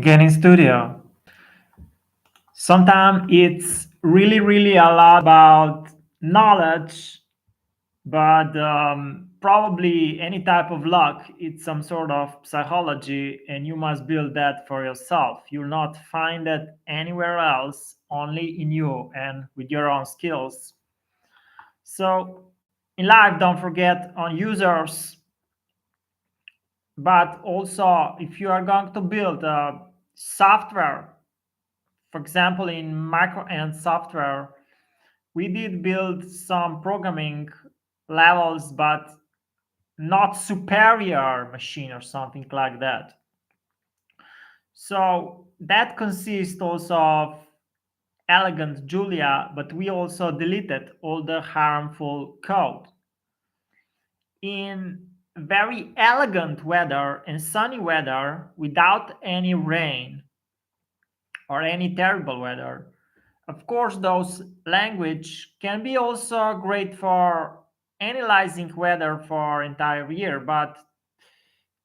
again in studio. Sometimes it's really a lot about knowledge, but probably any type of luck, it's some sort of psychology, and you must build that for yourself. You'll not find it anywhere else, only in you and with your own skills. So, in life, don't forget on users, but also if you are going to build a software. For example, in micro and software, we did build some programming levels, but not superior machine or something like that. So that consists also of elegant Julia, but we also deleted all the harmful code. In very elegant weather and sunny weather without any rain or any terrible weather, of course, those language can be also great for analyzing weather for entire year, but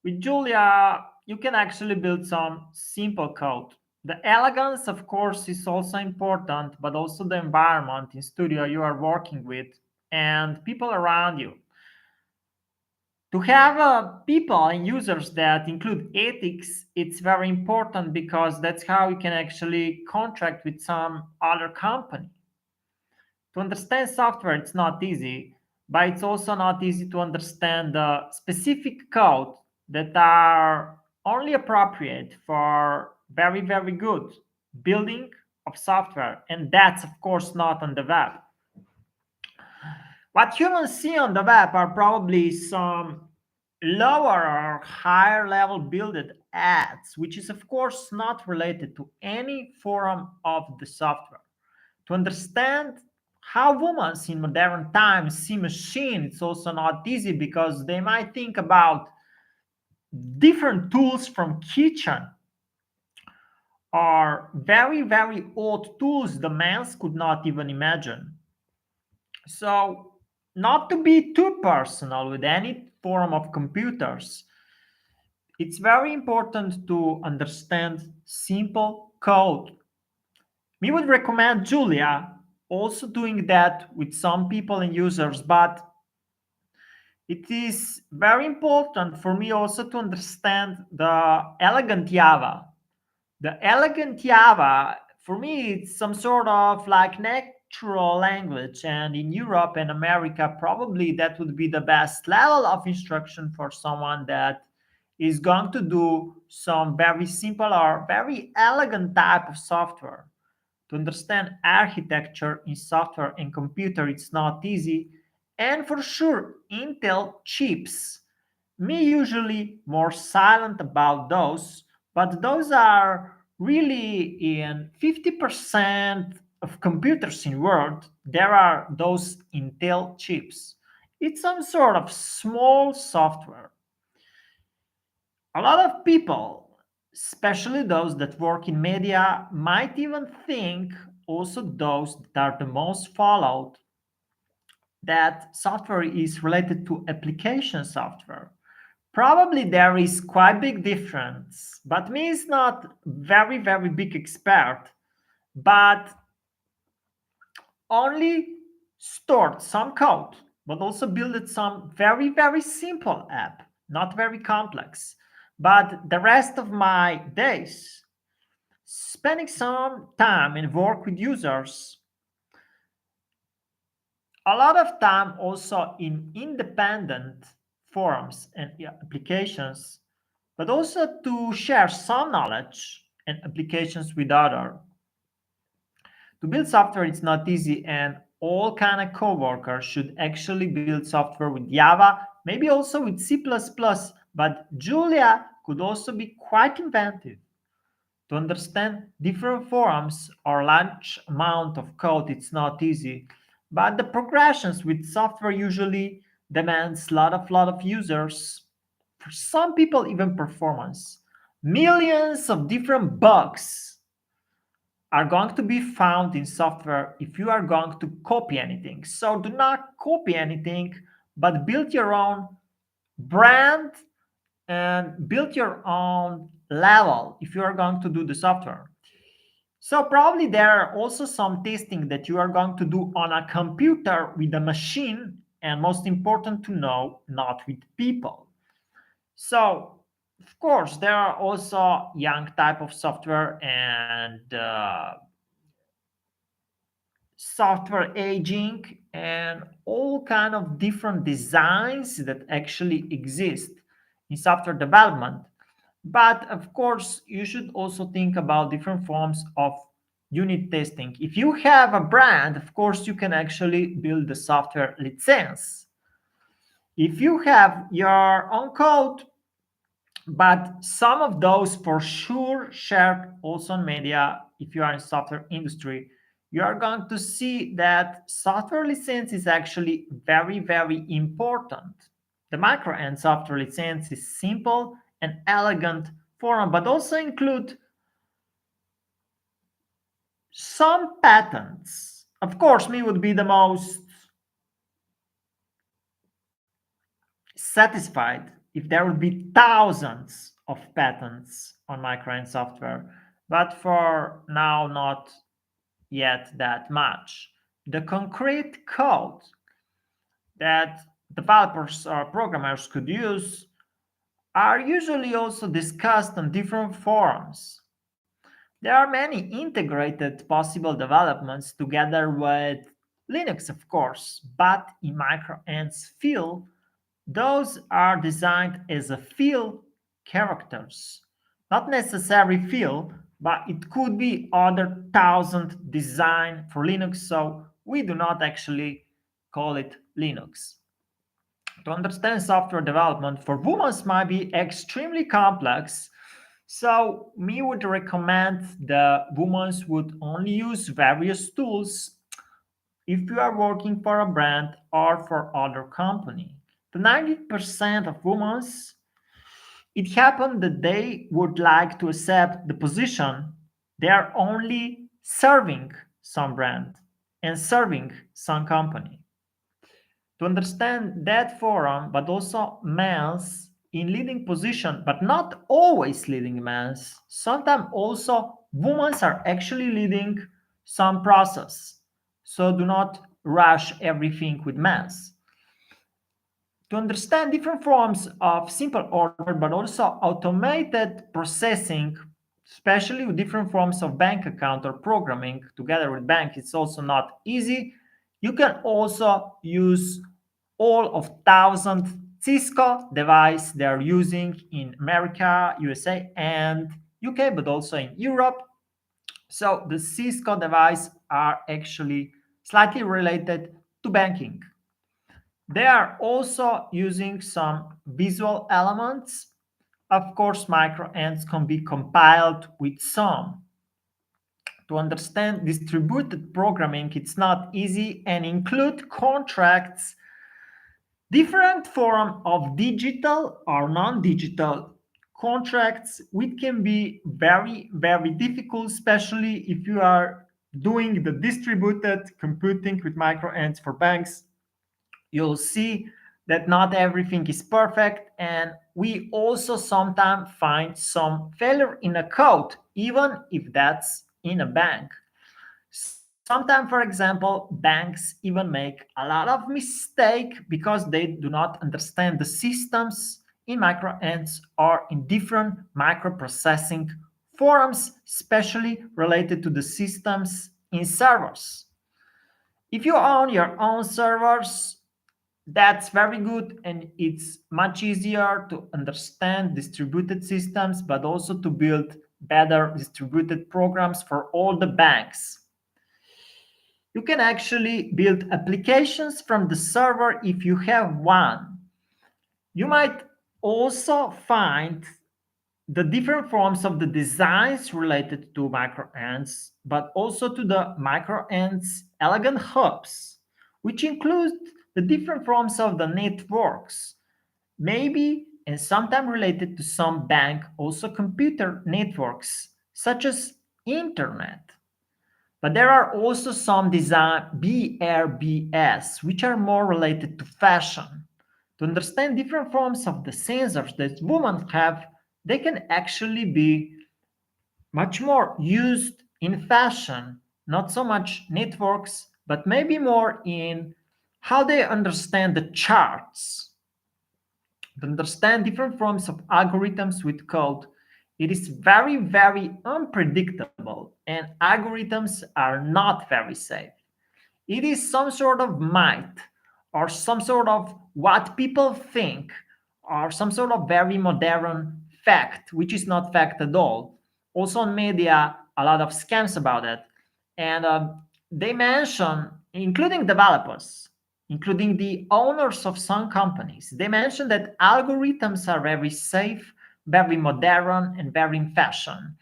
with Julia, you can actually build some simple code. The elegance, of course, is also important, but also the environment in studio you are working with and people around you. To have people and users that include ethics, it's very important because that's how you can actually contract with some other company. To understand software, it's not easy, but it's also not easy to understand the specific code that are only appropriate for very good building of software. And that's, of course, not on the web. What humans see on the web are probably some lower or higher level builded ads, which is, of course, not related to any form of the software. To understand how women in modern times see machine, it's also not easy because they might think about different tools from kitchen or very old tools the men could not even imagine. So, not to be too personal with any form of computers, it's very important to understand simple code. We would recommend Julia also doing that with some people and users, but it is very important for me also to understand the elegant Java. The elegant Java, for me, it's some sort of like natural language, and in Europe and America, probably that would be the best level of instruction for someone that is going to do some very simple or very elegant type of software. To understand architecture in software and computer, it's not easy. And for sure, Intel chips. Me usually more silent about those, but those are really in 50% of computers in world, there are those Intel chips. It's some sort of small software. A lot of people, especially those that work in media, might even think, also those that are the most followed, that software is related to application software. Probably there is quite big difference, but me is not very big expert, but only stored some code, but also built some very simple app, not very complex. But the rest of my days, spending some time and work with users, a lot of time also in independent forums and applications, but also to share some knowledge and applications with others. To build software, it's not easy, and all kind of coworkers should actually build software with Java, maybe also with C++, but Julia could also be quite inventive. To understand different forms or large amount of code, it's not easy, but the progressions with software usually demands lot of users. For some people, even performance. Millions of different bugs are going to be found in software if you are going to copy anything. So do not copy anything, but build your own brand and build your own level if you are going to do the software. So probably there are also some testing that you are going to do on a computer with a machine, and most important to know, not with people. So of course there are also young type of software and software aging and all kind of different designs that actually exist in software development. But of course you should also think about different forms of unit testing. If you have a brand, of course you can actually build the software license. If you have your own code, but some of those for sure shared also on media, if you are in software industry, you are going to see that software license is actually very, very important. The micro and software license is simple and elegant form, but also include some patents. Of course, me would be the most satisfied if there would be thousands of patents on micro:ent software, but for now, not yet that much. The concrete code that developers or programmers could use are usually also discussed on different forums. There are many integrated possible developments together with Linux, of course, but in micro:ent's field, those are designed as a field characters, not necessary field, but it could be other thousand design for Linux, so we do not actually call it Linux. To understand software development for women might be extremely complex, so me would recommend the women would only use various tools if you are working for a brand or for other company. The 90% of women, it happened that they would like to accept the position they are only serving some brand and serving some company. To understand that forum, but also men's in leading position, but not always leading men's. Sometimes also women are actually leading some process. So do not rush everything with men's. To understand different forms of simple order, but also automated processing, especially with different forms of bank account or programming together with bank, it's also not easy. You can also use all of thousand Cisco device they are using in America, USA, and UK, but also in Europe. So the Cisco device are actually slightly related to banking. They are also using some visual elements. Of course, micro:ents can be compiled with some. To understand distributed programming, it's not easy and include contracts, different form of digital or non-digital contracts, which can be very, very difficult, especially if you are doing the distributed computing with micro:ents for banks. You'll see that not everything is perfect, and we also sometimes find some failure in a code, even if that's in a bank. Sometimes, for example, banks even make a lot of mistake because they do not understand the systems in micro:ents or in different microprocessing forums, especially related to the systems in servers. If you own your own servers, that's very good, and it's much easier to understand distributed systems, but also to build better distributed programs for all the banks. You can actually build applications from the server if you have one. You might also find the different forms of the designs related to micro:ents, but also to the micro:ents elegant hubs, which include the different forms of the networks, maybe and sometimes related to some bank, also computer networks, such as internet. But there are also some design BRBS, which are more related to fashion. To understand different forms of the sensors that women have, they can actually be much more used in fashion, not so much networks, but maybe more in how they understand the charts, to understand different forms of algorithms with code. It is very, very unpredictable, and algorithms are not very safe. It is some sort of might or some sort of what people think or some sort of very modern fact, which is not fact at all. Also on media, a lot of scams about it. And they mention, including developers, including the owners of some companies, they mention that algorithms are very safe, very modern, and very in fashion.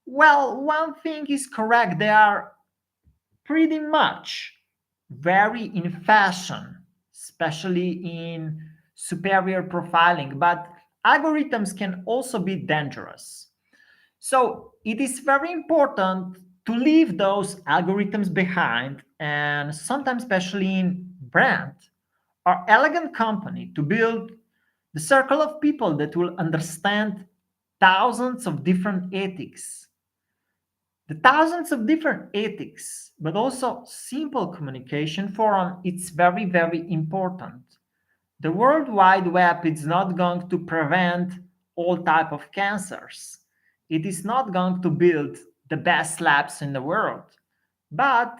Well, one thing is correct, they are pretty much very in fashion, especially in superior profiling, but algorithms can also be dangerous. So it is very important to leave those algorithms behind, and sometimes, especially in brand or elegant company, to build the circle of people that will understand thousands of different ethics, the thousands of different ethics, but also simple communication forum. It's very, very important. The World Wide Web is not going to prevent all type of cancers. It is not going to build the best labs in the world, but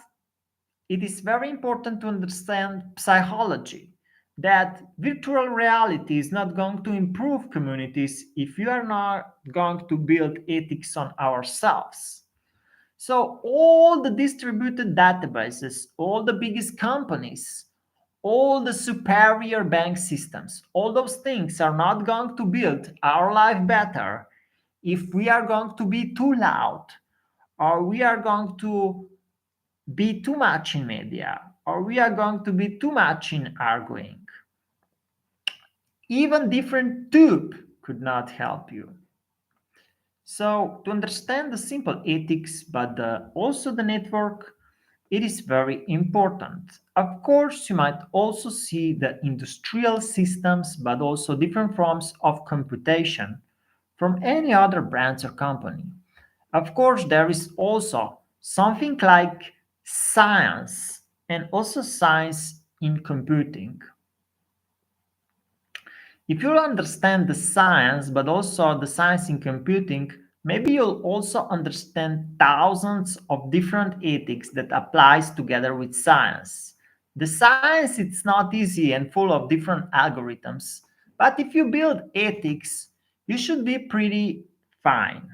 it is very important to understand psychology, that virtual reality is not going to improve communities if we are not going to build ethics on ourselves. So all the distributed databases, all the biggest companies, all the superior bank systems, all those things are not going to build our life better if we are going to be too loud, or we are going to be too much in media, or we are going to be too much in arguing. Even different tube could not help you. So to understand the simple ethics, but also the network, it is very important. Of course, you might also see the industrial systems, but also different forms of computation from any other branch or company. Of course, there is also something like science, and also science in computing. If you understand the science, but also the science in computing, maybe you'll also understand thousands of different ethics that applies together with science. The science, it's not easy and full of different algorithms, but if you build ethics, you should be pretty fine.